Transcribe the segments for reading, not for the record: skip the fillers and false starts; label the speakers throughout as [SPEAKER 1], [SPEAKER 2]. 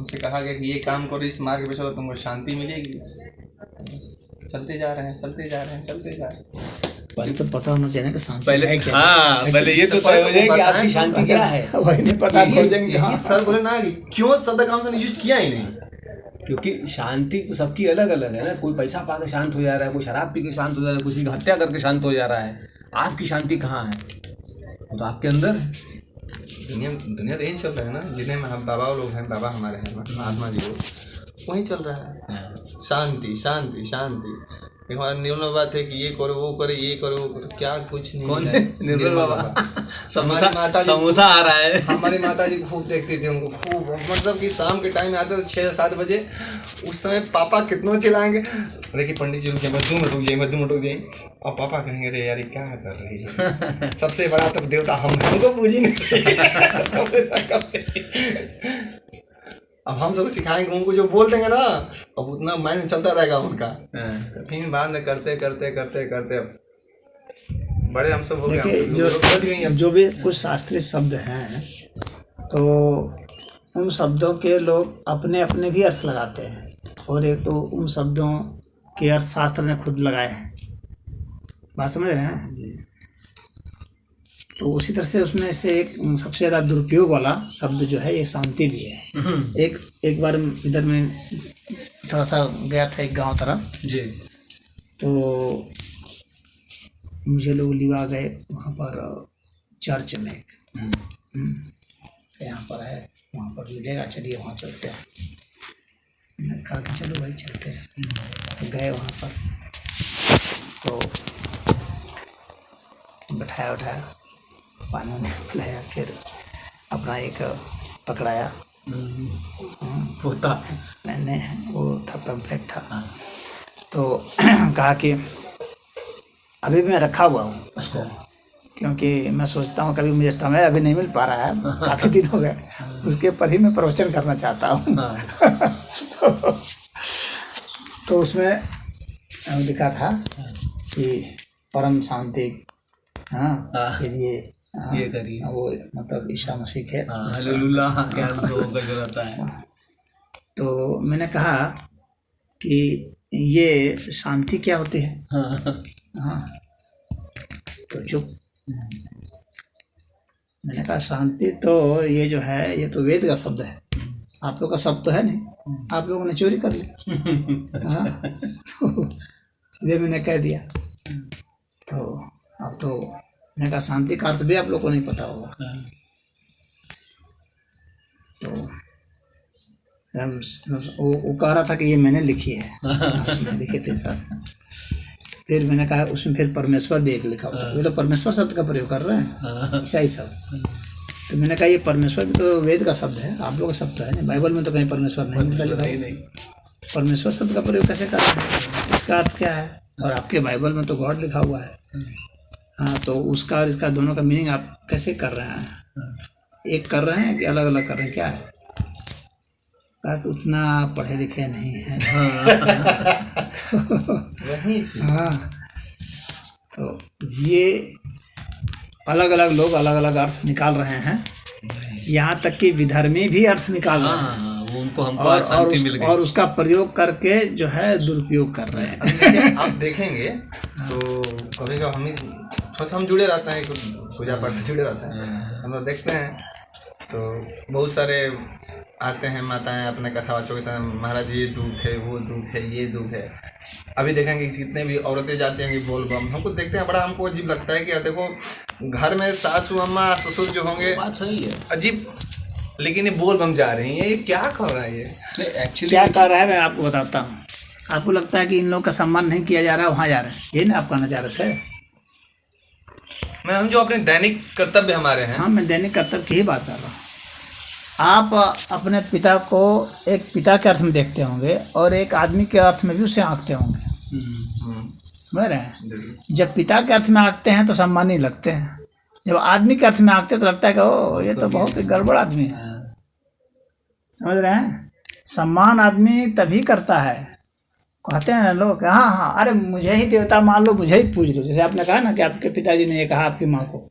[SPEAKER 1] उनसे कहा गया कि ये काम करो, इस मार्ग पे चलो, तुमको शांति मिलेगी। चलते जा रहे हैं, चलते जा रहे हैं, चलते जा रहे हैं।
[SPEAKER 2] पहले तो पता होना चाहिए ना कि शांति
[SPEAKER 3] पहले
[SPEAKER 2] है क्या।
[SPEAKER 3] हाँ, पहले ये तो तय हो जाए कि आपकी शांति क्या है।
[SPEAKER 2] वही नहीं पता खोजेंगे
[SPEAKER 1] यही सर बोले ना कि क्यों शब्द का हमने यूज किया ही नहीं।
[SPEAKER 3] क्योंकि शांति तो सबकी अलग अलग है ना। कोई पैसा पा के शांत हो जा रहा है, कोई शराब पी के शांत हो जा रहा है, किसी की हत्या करके शांत हो जा रहा है। आपकी शांति कहाँ है? तो आपके अंदर
[SPEAKER 1] दुनिया तो यही चल रहा है ना, जितने हम बाबा लोग हैं, बाबा हमारे हैं, महात्मा जी लोग, वही चल रहा है। शांति शांति शांति। एक हमारा निर्मल बात है कि ये करो वो करो, ये करो वो करो, क्या कुछ नहीं।
[SPEAKER 3] कौन है? निर्मल बाबा।
[SPEAKER 1] हमारी माता
[SPEAKER 3] समोसा आ रहा है।
[SPEAKER 1] हमारी माता जी खूब देखती थी उनको, खूब, मतलब कि शाम के टाइम में आते थे 6-7 बजे। उस समय पापा कितना चिल्लाएंगे, देखिए पंडित जी रुक जाइए, मजदूर रुक जाइए, मजदूर रुक जाइए। और पापा कहेंगे अरे यार ये क्या कर रही है, सबसे बड़ा तो देवता हमको पूजी नहीं। अब हम सबको सिखाएंगे, उनको जो बोल देंगे ना, अब उतना माइंड चलता रहेगा उनका। फिर बाद में करते करते करते करते बड़े हम सब हो गए।
[SPEAKER 2] देखिए जो भी कुछ शास्त्रीय शब्द हैं, तो उन शब्दों के लोग अपने अपने भी अर्थ लगाते हैं, और एक तो उन शब्दों के अर्थ शास्त्र ने खुद लगाए हैं। बात समझ रहे हैं जी? तो उसी तरह से उसमें से एक सबसे ज़्यादा दुरुपयोग वाला शब्द जो है ये शांति भी है। एक बार इधर में थोड़ा सा गया था एक गांव तरफ
[SPEAKER 3] जी,
[SPEAKER 2] तो मुझे लोग लिवा गए वहाँ पर चर्च में। यहाँ पर है, वहाँ पर मिलेगा, चलिए वहाँ चलते हैं। मैंने कहा कि चलो भाई चलते हैं। तो गए वहाँ पर, तो बैठाया उठाया, पानी में पिलाया, फिर अपना एक पकड़ाया
[SPEAKER 3] पोता,
[SPEAKER 2] मैंने, वो था पम्पलेट था। तो कहा कि अभी मैं रखा हुआ हूँ उसको, क्योंकि मैं सोचता हूँ कभी मुझे समय अभी नहीं मिल पा रहा है, काफ़ी दिन हो गए, उसके पर ही मैं प्रवचन करना चाहता हूँ। तो उसमें लिखा था कि परम शांति, फिर
[SPEAKER 3] ये करिए,
[SPEAKER 2] वो मतलब ईसा मसीह के
[SPEAKER 3] हालेलुया क्या रहता है।
[SPEAKER 2] तो मैंने कहा कि ये शांति क्या होती है? हाँ, तो चुप। मैंने कहा शांति तो ये जो है ये तो वेद का शब्द है, आप लोग का शब्द तो है नहीं, आप लोगों ने चोरी कर ली। तो सीधे मैंने कह दिया। तो अब तो मैंने कहा शांति का अर्थ भी आप लोग को नहीं पता होगा। तो वो कह रहा था कि ये मैंने लिखी है, उसने लिखे थे सर। फिर मैंने कहा उसमें फिर परमेश्वर भी एक लिखा होता है, वो लोग परमेश्वर शब्द का प्रयोग कर रहे हैं ईसाई सब। तो मैंने कहा ये परमेश्वर भी तो वेद का शब्द है, आप लोग का शब्द तो है नहीं, बाइबल में तो कहीं परमेश्वर नहीं मिलता लिखा। परमेश्वर शब्द का प्रयोग कैसे कर रहे हैं, इसका अर्थ क्या है? और आपके बाइबल में तो गॉड लिखा हुआ है। हाँ, तो उसका और इसका दोनों का मीनिंग आप कैसे कर रहे हैं? एक कर रहे हैं कि अलग अलग कर रहे हैं, क्या है? कहा उतना पढ़े लिखे नहीं है। हाँ, तो ये अलग अलग लोग अलग अलग अर्थ निकाल रहे हैं, यहाँ तक कि विधर्मी भी अर्थ निकाल रहे हैं।
[SPEAKER 3] उनको हमको शांति मिल गई,
[SPEAKER 2] और उसका प्रयोग करके जो है दुरुपयोग कर रहे हैं।
[SPEAKER 1] आप देखेंगे तो कभी कभी हम थोड़ा सा हम जुड़े रहते हैं, पूजा पाठ से जुड़े रहते हैं, हम लोग देखते हैं तो बहुत सारे आते हैं माताएं अपने कथावाचकों के साथ, महाराज ये दुख है, वो दुख है, ये दुख है। अभी देखेंगे जितने भी औरतें जाती हैं कि बोल बम, हमको देखते हैं बड़ा हमको अजीब लगता है कि यार देखो घर में सासू अम्मा ससुर जो होंगे,
[SPEAKER 3] बात सही है,
[SPEAKER 1] अजीब, लेकिन ये बोल बम जा रही हैं, ये क्या कर रहा है? ये
[SPEAKER 3] एक्चुअली
[SPEAKER 2] क्या कर रहा है मैं आपको बताता हूँ। आपको लगता है कि इन लोगों का सम्मान नहीं किया जा रहा है, वहाँ जा रहे हैं, ये ना आप कहना चाह रहे थे?
[SPEAKER 1] मैं हम जो अपने दैनिक कर्तव्य हमारे हैं।
[SPEAKER 2] हाँ, मैं दैनिक कर्तव्य की ही बात कर रहा हूँ। आप अपने पिता को एक पिता के अर्थ में देखते होंगे और एक आदमी के अर्थ में भी उसे आंकते होंगे, समझ रहे हैं? जब पिता के अर्थ में आंकते हैं तो सम्मान नहीं लगते हैं, जब आदमी के अर्थ में आंकते तो लगता है कि ओ ये तो बहुत ही गड़बड़ आदमी है। समझ रहे हैं? सम्मान आदमी तभी करता है, कहते हैं लोग हाँ हाँ अरे मुझे ही देवता मान लो, मुझे ही पूज लो। जैसे आपने कहा ना कि आपके पिताजी ने ये कहा आपकी माँ को,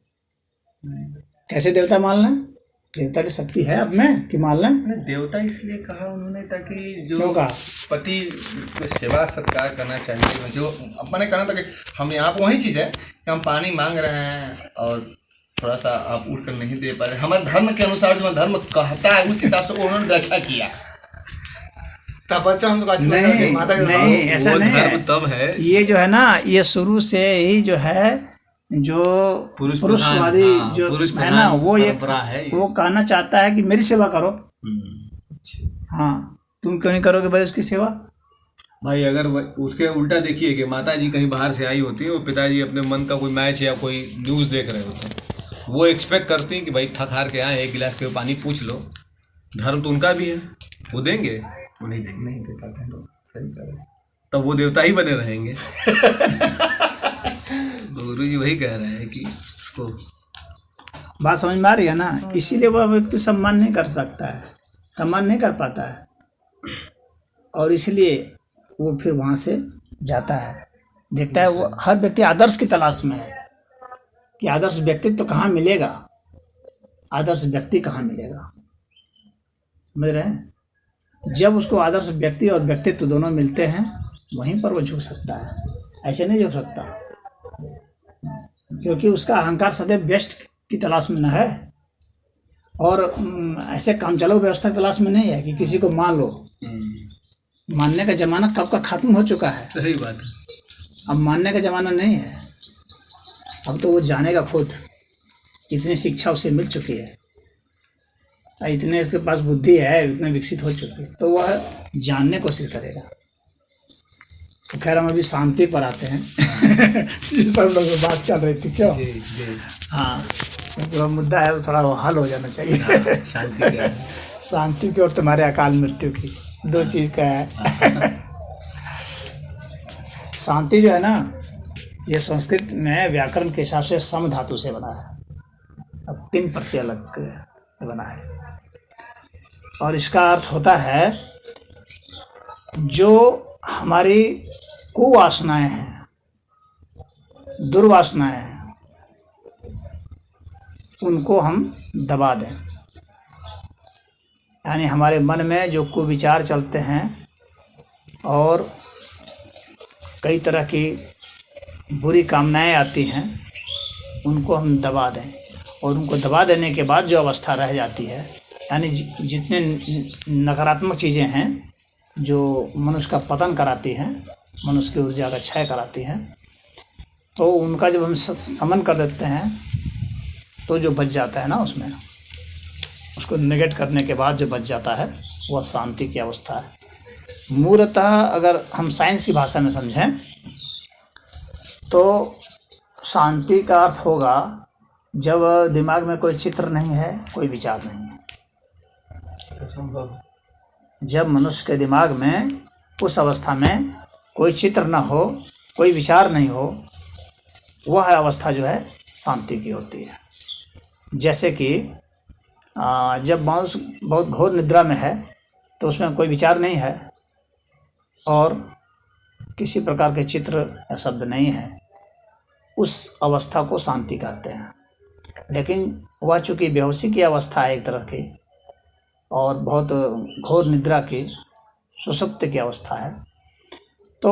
[SPEAKER 2] कैसे देवता मान लें? देवता की शक्ति है अब में कि मान लें?
[SPEAKER 1] मैंने देवता इसलिए कहा उन्होंने ताकि
[SPEAKER 2] क्यों
[SPEAKER 1] जो
[SPEAKER 2] कहा?
[SPEAKER 1] पति को सेवा सत्कार करना चाहिए। जो मैंने कहना था कि हम यहाँ पर वही चीज़ है कि हम पानी मांग रहे हैं और थोड़ा सा आप उठ कर नहीं दे पा रहे। हमारे धर्म के अनुसार जो धर्म कहता है उस हिसाब से उन्होंने व्याख्या किया। तब बच्चा हम
[SPEAKER 2] नहीं नहीं, ऐसा नहीं है।
[SPEAKER 3] तब है
[SPEAKER 2] ये जो है ना, ये शुरू से ही जो है, जो पुरुषवादी जो है ना, वो ये वो कहना चाहता है कि मेरी सेवा करो। हाँ, तुम क्यों नहीं करोगे भाई उसकी सेवा?
[SPEAKER 3] भाई अगर उसके उल्टा देखिए कि माता जी कहीं बाहर से आई होती है और पिताजी अपने मन का कोई मैच या कोई न्यूज़ देख रहे होते हैं, वो एक्सपेक्ट करती हैं कि भाई थक हार के आए, एक गिलास के पानी पूछ लो। धर्म तो उनका भी है, वो देंगे, वो नहीं देंगे,
[SPEAKER 1] नहीं दे पाते हैं लोग। सही कह रहे हैं।
[SPEAKER 3] तब वो देवता ही बने रहेंगे। गुरु जी वही कह रहे हैं कि उसको
[SPEAKER 2] बात समझ में आ रही है ना? इसीलिए वह व्यक्ति सम्मान नहीं कर सकता है, सम्मान नहीं कर पाता है, और इसलिए वो फिर वहाँ से जाता है। देखता है वो हर व्यक्ति आदर्श की तलाश में है कि आदर्श व्यक्तित्व तो कहाँ मिलेगा, आदर्श व्यक्ति कहाँ मिलेगा। समझ रहे हैं? जब उसको आदर्श व्यक्ति और व्यक्तित्व दोनों मिलते हैं, वहीं पर वो झुक सकता है, ऐसे नहीं झुक सकता, क्योंकि उसका अहंकार सदैव बेस्ट की तलाश में न है, और ऐसे काम चलो व्यवस्था की तलाश में नहीं है कि किसी को मान लो। मानने का जमाना कब का खत्म हो चुका है।
[SPEAKER 3] सही बात है।
[SPEAKER 2] अब मानने का जमाना नहीं है, अब तो वो जानेगा खुद। इतनी शिक्षा उसे मिल चुकी है, इतने उसके पास बुद्धि है, इतने विकसित हो चुकी है, तो वह जानने की कोशिश करेगा। तो खैर हम अभी शांति पर आते हैं जिस पर हम लोग बात चल रही थी। क्यों? हाँ, तो मुद्दा है, थोड़ा वो हल हो जाना चाहिए।
[SPEAKER 3] शांति क्या है?
[SPEAKER 2] शांति की और तुम्हारे अकाल मृत्यु की, दो चीज़ का है। शांति जो है ना, ये संस्कृत में व्याकरण के हिसाब से सम धातु से बना है। अब 3 प्रत्यय अलग बना है, और इसका अर्थ होता है जो हमारी कुवासनाएं हैं, दुर्वासनाएं हैं, उनको हम दबा दें। यानी हमारे मन में जो कुविचार चलते हैं और कई तरह की बुरी कामनाएं आती हैं, उनको हम दबा दें, और उनको दबा देने के बाद जो अवस्था रह जाती है, यानी जितने नकारात्मक चीज़ें हैं जो मनुष्य का पतन कराती हैं, मनुष्य की ऊर्जा का क्षय कराती हैं, तो उनका जब हम समन कर देते हैं, तो जो बच जाता है ना, उसमें उसको नेगेट करने के बाद जो बच जाता है, वह शांति की अवस्था है। मूलतः अगर हम साइंस की भाषा में समझें तो शांति का अर्थ होगा जब दिमाग में कोई चित्र नहीं है, कोई विचार नहीं है। जब मनुष्य के दिमाग में उस अवस्था में कोई चित्र न हो, कोई विचार नहीं हो, वह अवस्था जो है शांति की होती है। जैसे कि जब मनुष्य बहुत घोर निद्रा में है, तो उसमें कोई विचार नहीं है और किसी प्रकार के चित्र या शब्द नहीं है, उस अवस्था को शांति कहते हैं। लेकिन वह चूँकि बेहोशी की अवस्था है एक तरह की, और बहुत घोर निद्रा की, सुषुप्ति की अवस्था है, तो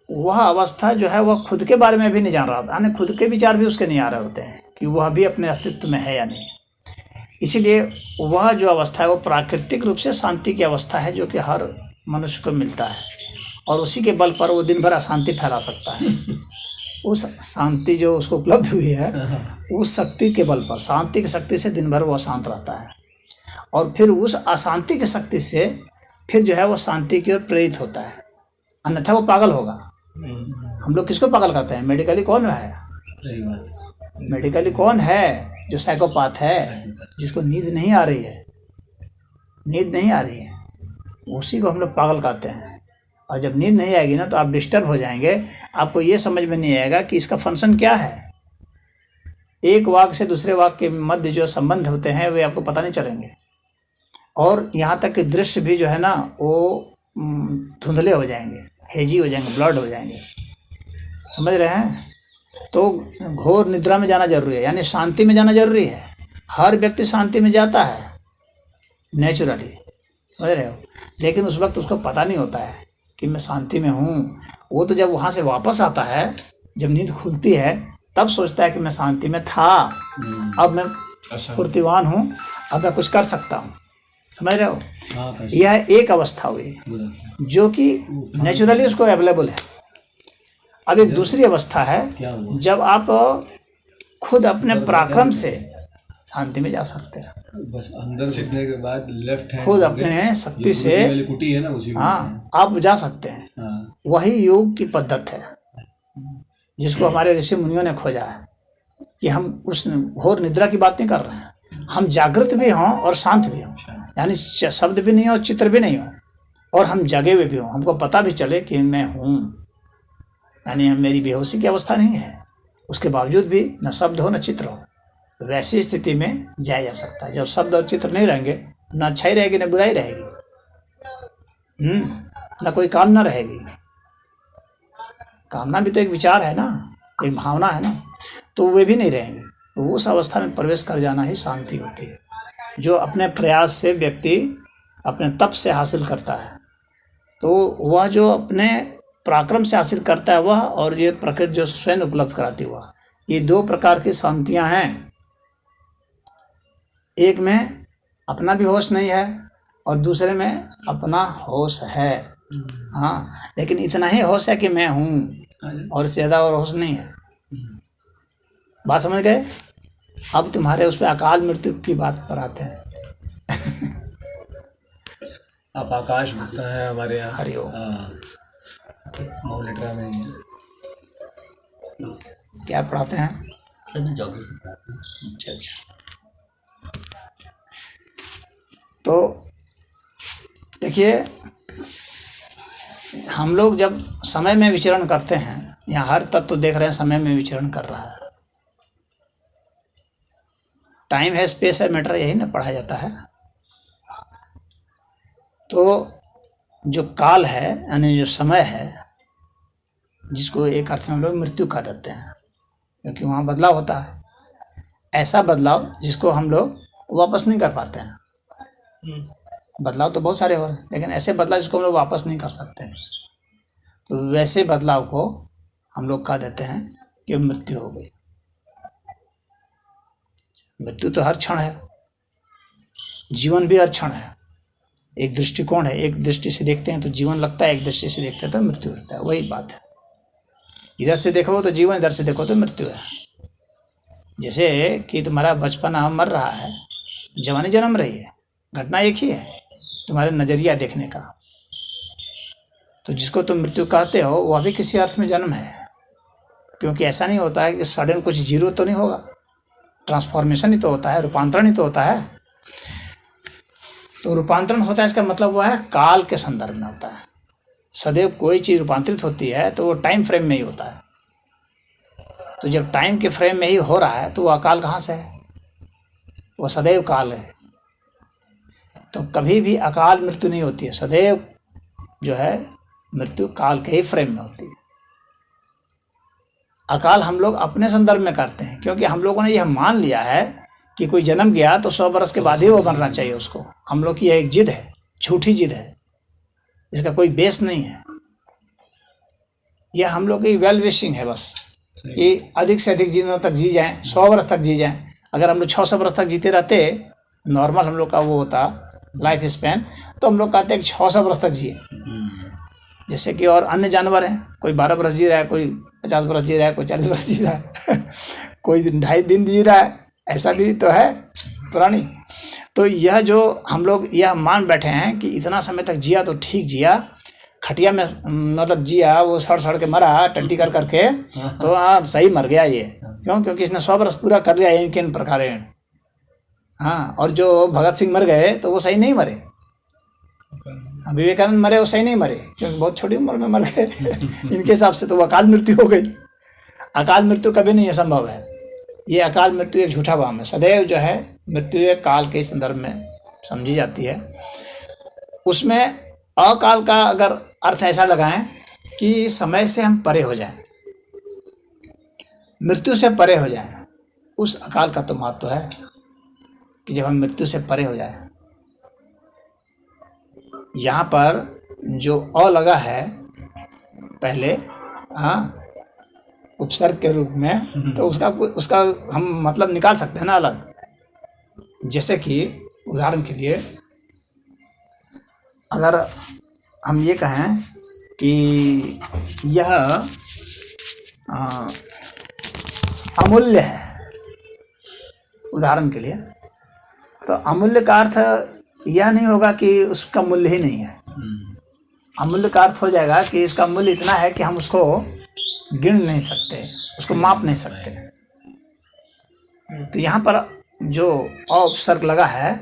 [SPEAKER 2] वह अवस्था जो है वह खुद के बारे में भी नहीं जान रहा होता, यानी खुद के विचार भी उसके नहीं आ रहे होते हैं कि वह भी अपने अस्तित्व में है या नहीं। इसीलिए वह जो अवस्था है वो प्राकृतिक रूप से शांति की अवस्था है, जो कि हर मनुष्य को मिलता है, और उसी के बल पर वो दिन भर अशांति फैला सकता है। उस शांति जो उसको उपलब्ध हुई है, उस शक्ति के बल पर, शांति की शक्ति से दिन भर वो अशांत रहता है, और फिर उस अशांति की शक्ति से फिर जो है वो शांति की ओर प्रेरित होता है, अन्यथा वो पागल होगा। हम लोग किसको पागल कहते हैं? मेडिकली कौन है?
[SPEAKER 3] सही बात।
[SPEAKER 2] मेडिकली कौन है जो साइकोपाथ है, जिसको नींद नहीं आ रही है, नींद नहीं आ रही है, उसी को हम लोग पागल कहते हैं। और जब नींद नहीं आएगी ना, तो आप डिस्टर्ब हो जाएंगे, आपको ये समझ में नहीं आएगा कि इसका फंक्शन क्या है। एक वाक्य से दूसरे वाक्य के मध्य जो संबंध होते हैं वे आपको पता नहीं चलेंगे, और यहाँ तक कि दृश्य भी जो है ना वो धुंधले हो जाएंगे, हेजी हो जाएंगे, ब्लड हो जाएंगे। समझ रहे हैं? तो घोर निद्रा में जाना जरूरी है, यानी शांति में जाना जरूरी है। हर व्यक्ति शांति में जाता है, नेचुरली, समझ रहे हो। लेकिन उस वक्त उसको पता नहीं होता है कि मैं शांति में हूँ। वो तो जब वहाँ से वापस आता है, जब नींद खुलती है, तब सोचता है कि मैं शांति में था, अब मैं फुर्तीवान हूँ, अब मैं कुछ कर सकता हूँ, समझ रहे हो। यह एक अवस्था हुई जो कि नेचुरली उसको अवेलेबल है। अब एक दूसरी अवस्था है जब आप खुद अपने पराक्रम से शांति में जा सकते हैं,
[SPEAKER 3] बस अंदर घुसने के बाद लेफ्ट हैंड
[SPEAKER 2] खुद अपने शक्ति से,
[SPEAKER 3] कुटी है ना उसी में।
[SPEAKER 2] हाँ, आप जा सकते हैं।
[SPEAKER 3] हाँ।
[SPEAKER 2] वही योग की पद्धति है जिसको हमारे ऋषि मुनियों ने खोजा है कि हम उस घोर निद्रा की बात नहीं कर रहे हैं, हम जागृत भी हों और शांत भी हों, यानी शब्द भी नहीं हो, चित्र भी नहीं हो, और हम जगे हुए भी हों, हमको पता भी चले कि मैं हूँ, यानी मेरी बेहोशी की अवस्था नहीं है, उसके बावजूद भी न शब्द हो न चित्र हो। वैसी स्थिति में जाया जा सकता है जब शब्द और चित्र नहीं रहेंगे, न अच्छाई रहेगी न बुराई रहेगी, न कोई कामना रहेगी। कामना भी तो एक विचार है ना, एक भावना है ना, तो वे भी नहीं रहेंगे। तो उस अवस्था में प्रवेश कर जाना ही शांति होती है, जो अपने प्रयास से व्यक्ति अपने तप से हासिल करता है। तो वह जो अपने पराक्रम से हासिल करता है वह, और ये प्रकृति जो स्वयं उपलब्ध कराती हुआ, ये दो प्रकार की शांतियाँ हैं। एक में अपना भी होश नहीं है और दूसरे में अपना होश है, हाँ, लेकिन इतना ही होश है कि मैं हूँ, और ज़्यादा और होश नहीं है। बात समझ गए। अब तुम्हारे उस पर अकाल मृत्यु की बात पर आते हैं।
[SPEAKER 3] आप आकाश गुप्ता है हमारे यहाँ।
[SPEAKER 2] हरिओम।
[SPEAKER 3] मौलिका में ही है।
[SPEAKER 2] क्या पढ़ाते हैं?
[SPEAKER 4] सर मैं जॉगिंग पढ़ाता हूँ।
[SPEAKER 2] अच्छा। तो देखिए, हम लोग जब समय में विचरण करते हैं, यहाँ हर तत्व तो देख रहे हैं समय में विचरण कर रहा है। टाइम है, स्पेस है, मैटर, यही ना पढ़ा जाता है। तो जो काल है यानी जो समय है, जिसको एक अर्थ में हम लोग मृत्यु कह देते हैं, क्योंकि वहाँ बदलाव होता है, ऐसा बदलाव जिसको हम लोग वापस नहीं कर पाते हैं। बदलाव तो बहुत सारे हो रहे हैं, लेकिन ऐसे बदलाव जिसको हम लोग वापस नहीं कर सकते हैं। तो वैसे बदलाव को हम लोग कह देते हैं कि मृत्यु हो गई। मृत्यु तो हर क्षण है, जीवन भी हर क्षण है। एक दृष्टिकोण है, एक दृष्टि से देखते हैं तो जीवन लगता है, एक दृष्टि से देखते हैं तो मृत्यु लगता है। वही बात है, इधर से देखो तो जीवन, इधर से देखो तो मृत्यु है। जैसे कि तुम्हारा बचपन मर रहा है, जवानी जन्म रही है, घटना एक ही है, तुम्हारे नजरिया देखने का। तो जिसको तुम मृत्यु कहते हो वह भी किसी अर्थ में जन्म है, क्योंकि ऐसा नहीं होता है कि सडन कुछ जीरो तो नहीं होगा, ट्रांसफॉर्मेशन ही तो होता है, रूपांतरण ही तो होता है। तो रूपांतरण होता है, इसका मतलब वह है काल के संदर्भ में होता है। सदैव कोई चीज़ रूपांतरित होती है तो वो टाइम फ्रेम में ही होता है। तो जब टाइम के फ्रेम में ही हो रहा है तो वह काल कहाँ से है? वो सदैव काल है। तो कभी भी अकाल मृत्यु नहीं होती है, सदैव जो है मृत्यु काल के ही फ्रेम में होती है। अकाल हम लोग अपने संदर्भ में करते हैं, क्योंकि हम लोगों ने यह मान लिया है कि कोई जन्म गया तो 100 बरस के बाद ही वो बनना चाहिए उसको। हम लोग की यह एक जिद है, झूठी जिद है, इसका कोई बेस नहीं है। यह हम लोग की वेल विशिंग है बस, कि अधिक से अधिक दिनों तक जी जाएं, 100 बरस तक जी जाएं। अगर हम लोग 600 बरस तक जीते रहते, नॉर्मल हम लोग का वो होता लाइफ स्पैन, तो हम लोग कहते हैं कि 600 बरस तक जिए। जैसे कि और अन्य जानवर हैं, कोई 12 बरस जी रहा है, कोई 50 बरस जी रहा है, कोई 40 बरस जी रहा है कोई 2.5 दिन जी रहा है, ऐसा भी तो है प्राणी। तो यह जो हम लोग यह मान बैठे हैं कि इतना समय तक जिया तो ठीक जिया, खटिया में मतलब जिया, वो सड़ सड़ के मरा टट्टी कर करके, तो हाँ सही मर गया ये। क्यों? क्योंकि इसने 100 बरस पूरा कर लिया इन किन प्रकार। हाँ, और जो भगत सिंह मर गए तो वो सही नहीं मरे, विवेकानंद मरे वो सही नहीं मरे, क्योंकि बहुत छोटी उम्र में मर गए इनके हिसाब से तो वो अकाल मृत्यु हो गई। अकाल मृत्यु कभी नहीं असंभव है। ये अकाल मृत्यु एक झूठा वाम है। सदैव जो है मृत्यु एक काल के संदर्भ में समझी जाती है। उसमें अकाल का अगर अर्थ ऐसा लगाएं कि समय से हम परे हो जाएं, मृत्यु से परे हो जाएं, उस अकाल का तो महत्व है कि जब हम मृत्यु से परे हो जाएं, यहाँ पर जो अ लगा है पहले, हाँ, उपसर्ग के रूप में, तो उसका हम मतलब निकाल सकते हैं ना अलग। जैसे कि उदाहरण के लिए अगर हम ये कहें कि यह अमूल्य है, उदाहरण के लिए, तो अमूल्य का अर्थ यह नहीं होगा कि उसका मूल्य ही नहीं है। अमूल्य का अर्थ हो जाएगा कि इसका मूल्य इतना है कि हम उसको गिन नहीं सकते, उसको माप नहीं सकते। तो यहाँ पर जो उपसर्ग लगा है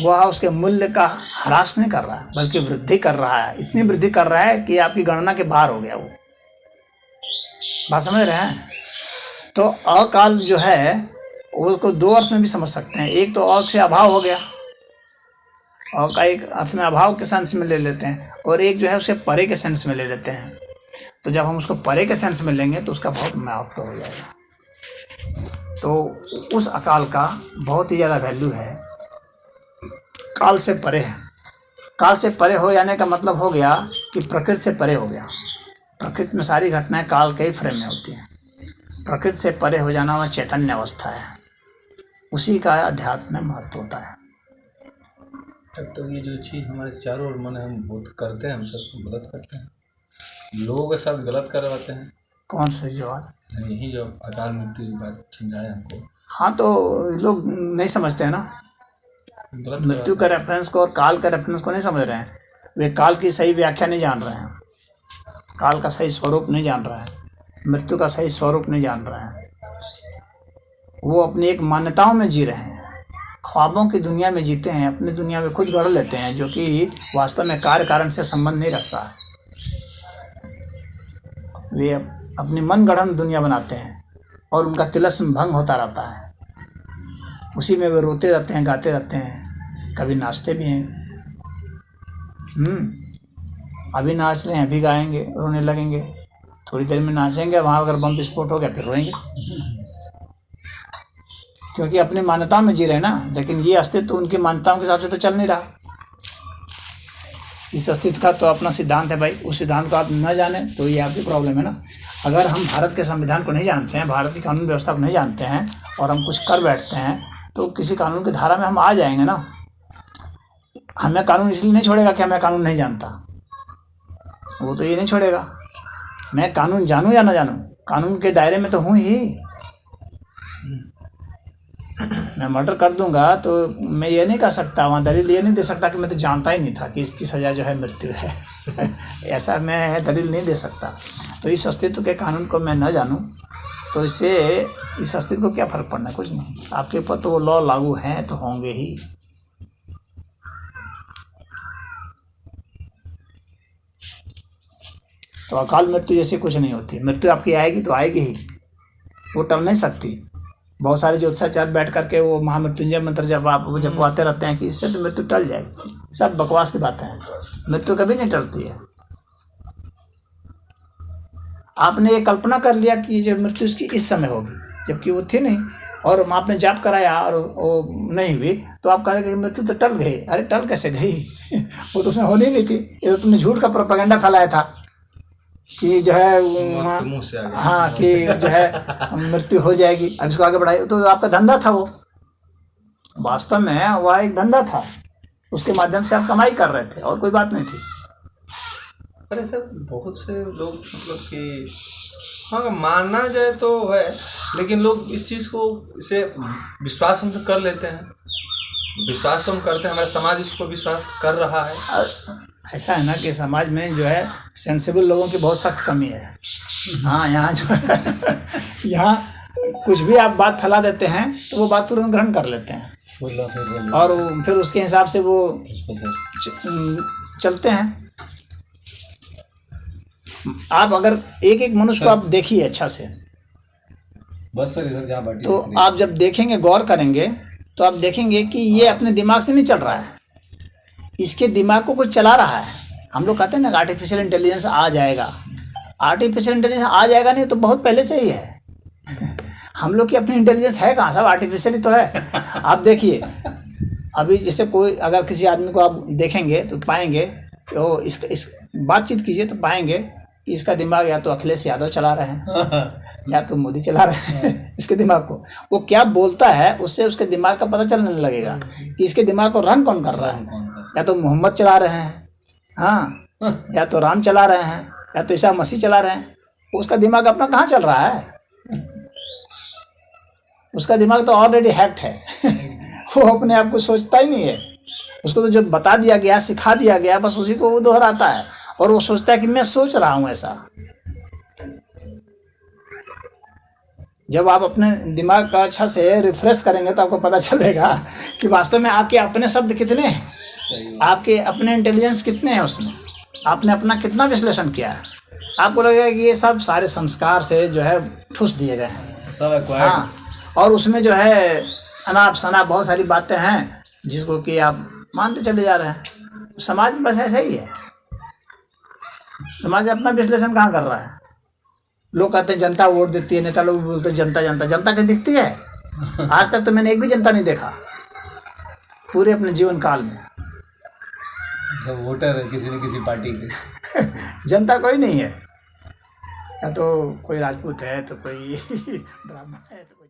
[SPEAKER 2] वह उसके मूल्य का ह्रास नहीं कर रहा है, बल्कि वृद्धि कर रहा है। इतनी वृद्धि कर रहा है कि आपकी गणना के बाहर हो गया वो। बात समझ रहे हैं? तो अकाल जो है उसको दो अर्थ में भी समझ सकते हैं। एक तो अ से अभाव हो गया, अ का एक अर्थ में अभाव के सेंस में ले लेते हैं, और एक जो है उसे परे के सेंस में ले लेते हैं। तो जब हम उसको परे के सेंस में लेंगे तो उसका बहुत महत्व हो जाएगा। तो उस अकाल का बहुत ही ज़्यादा वैल्यू है, काल से परे है। काल से परे हो जाने का मतलब हो गया कि प्रकृति से परे हो गया। प्रकृति में सारी घटनाएं काल के ही फ्रेम में होती हैं। प्रकृति से परे हो जाना वह चैतन्य अवस्था है, उसी का अध्यात्म में महत्व होता है।
[SPEAKER 1] तो ये जो चीज़ हमारे चारों ओर मन है, हम बहुत करते हैं, हम सब गलत करते हैं, लोगों के साथ गलत करवाते हैं।
[SPEAKER 2] कौन सा जवाब?
[SPEAKER 1] यही जो अकाल मृत्यु की बात समझाए हमको।
[SPEAKER 2] हाँ, तो लोग नहीं समझते हैं ना,
[SPEAKER 1] गलत
[SPEAKER 2] मृत्यु का रेफरेंस को और काल का रेफरेंस को नहीं समझ रहे हैं। वे काल की सही व्याख्या नहीं जान रहे हैं, काल का सही स्वरूप नहीं जान रहे हैं, मृत्यु का सही स्वरूप नहीं जान रहे हैं। वो अपनी एक मान्यताओं में जी रहे हैं, ख्वाबों की दुनिया में जीते हैं, अपनी दुनिया में खुद गढ़ लेते हैं, जो कि वास्तव में कार्य कारण से संबंध नहीं रखता है। वे अपनी मन गढ़ंत दुनिया बनाते हैं और उनका तिलस्म भंग होता रहता है। उसी में वे रोते रहते हैं, गाते रहते हैं, कभी नाचते भी हैं। अभी नाच रहे हैं, अभी गाएंगे, रोने लगेंगे, थोड़ी देर में नाचेंगे, वहाँ अगर बम विस्फोट हो गया फिर रोएंगे, क्योंकि अपनी मान्यताओं में जी रहे हैं ना। लेकिन ये अस्तित्व तो उनकी मान्यताओं के हिसाब से तो चल नहीं रहा। इस अस्तित्व का तो अपना सिद्धांत है भाई, उस सिद्धांत को आप न जाने तो ये आपकी प्रॉब्लम है ना। अगर हम भारत के संविधान को नहीं जानते हैं, भारत की कानून व्यवस्था को नहीं जानते हैं और हम कुछ कर बैठते हैं, तो किसी कानून की धारा में हम आ जाएंगे ना। हमें कानून इसलिए नहीं छोड़ेगा कि मैं कानून नहीं जानता, वो तो ये नहीं छोड़ेगा। मैं कानून जानूं या ना जानूं, कानून के दायरे में तो हूँ ही। मैं मर्डर कर दूंगा तो मैं ये नहीं कह सकता, वहाँ दलील ये नहीं दे सकता कि मैं तो जानता ही नहीं था कि इसकी सज़ा जो है मृत्यु है। ऐसा मैं दलील नहीं दे सकता। तो इस अस्तित्व के कानून को मैं न जानूं तो इससे इस अस्तित्व को क्या फ़र्क पड़ना, कुछ नहीं। आपके ऊपर तो वो लॉ लागू हैं तो होंगे ही। तो अकाल मृत्यु जैसी कुछ नहीं होती। मृत्यु आपकी आएगी तो आएगी ही, वो टल नहीं सकती। बहुत सारे ज्योतिषाचार्य बैठ करके वो महामृत्युंजय मंत्र जपवाते रहते हैं कि इससे तो मृत्यु टल जाएगी। सब बकवास की बातें हैं, मृत्यु कभी नहीं टलती है। आपने ये कल्पना कर लिया कि जो मृत्यु इसकी इस समय होगी, जबकि वो थी नहीं, और आपने जाप कराया और वो नहीं हुई, तो आप कह रहे कि मृत्यु तो टल गई। अरे टल कैसे गई? वो तो उसमें होनी नहीं थी। ये तो तुमने झूठ का प्रोपेगेंडा फैलाया था कि जो है
[SPEAKER 1] मुंह से आ गया।
[SPEAKER 2] हाँ, कि जो है मृत्यु हो जाएगी, अब इसको आगे बढ़ाइए। तो आपका धंधा था वो, वास्तव में वह एक धंधा था, उसके माध्यम से आप कमाई कर रहे थे और कोई बात नहीं थी।
[SPEAKER 1] अरे सर, बहुत से लोग मतलब कि हाँ मानना जाए तो है, लेकिन लोग इस चीज़ को इसे विश्वास हम तो कर लेते हैं, विश्वास तो हम करते हैं, हमारा समाज इसको विश्वास कर रहा है।
[SPEAKER 2] ऐसा है ना कि समाज में जो है सेंसिबल लोगों की बहुत सख्त कमी है। हाँ, यहाँ जो है यहाँ कुछ भी आप बात फैला देते हैं तो वो बात तुरंत ग्रहण कर लेते हैं और फिर उसके हिसाब से वो चलते हैं। आप अगर एक एक मनुष्य को आप देखिए अच्छा से,
[SPEAKER 3] बस सर इधर जहाँ बैठी
[SPEAKER 2] तो आप जब देखेंगे, गौर करेंगे, तो आप देखेंगे कि ये अपने दिमाग से नहीं चल रहा है, इसके दिमाग को कुछ चला रहा है। हम लोग कहते हैं ना आर्टिफिशियल इंटेलिजेंस आ जाएगा। आर्टिफिशियल इंटेलिजेंस आ जाएगा नहीं तो बहुत पहले से ही है। हम लोग की अपनी इंटेलिजेंस है कहाँ, सब आर्टिफिशियल ही तो है। आप देखिए, अभी जैसे कोई अगर किसी आदमी को आप देखेंगे तो पाएंगे तो इस बातचीत कीजिए तो पाएंगे कि इसका दिमाग या तो अखिलेश यादव चला रहे हैं या तो मोदी चला रहे हैं इसके दिमाग को। वो क्या बोलता है उससे उसके दिमाग का पता चलने लगेगा कि इसके दिमाग को रन कौन कर रहा है। या तो मोहम्मद चला रहे हैं, हाँ, या तो राम चला रहे हैं, या तो ईसा मसीह चला रहे हैं। उसका दिमाग अपना कहाँ चल रहा है? उसका दिमाग तो ऑलरेडी हैक्ड है वो अपने आप को सोचता ही नहीं है। उसको तो जो बता दिया गया, सिखा दिया गया, बस उसी को वो दोहराता है और वो सोचता है कि मैं सोच रहा हूँ ऐसा। जब आप अपने दिमाग का अच्छा से रिफ्रेश करेंगे तो आपको पता चलेगा कि वास्तव में आपके अपने शब्द कितने हैं, आपके अपने इंटेलिजेंस कितने हैं, उसमें आपने अपना कितना विश्लेषण किया है। आपको लगेगा कि ये सब सारे संस्कार से जो है ठूस दिए गए हैं
[SPEAKER 3] सब
[SPEAKER 2] हाँ, और उसमें जो है अनाप शनाप बहुत सारी बातें हैं जिसको कि आप मानते चले जा रहे हैं। समाज बस ऐसा ही है। समाज अपना विश्लेषण कहाँ कर रहा है? लोग कहते हैं जनता वोट देती है, नेता लोग बोलते हैं जनता जनता। जनता कहीं दिखती है? आज तक तो मैंने एक भी जनता नहीं देखा पूरे अपने जीवन काल में।
[SPEAKER 3] सब वोटर है किसी न किसी पार्टी के
[SPEAKER 2] जनता कोई नहीं है। या तो कोई राजपूत है, तो कोई ब्राह्मण है, तो कोई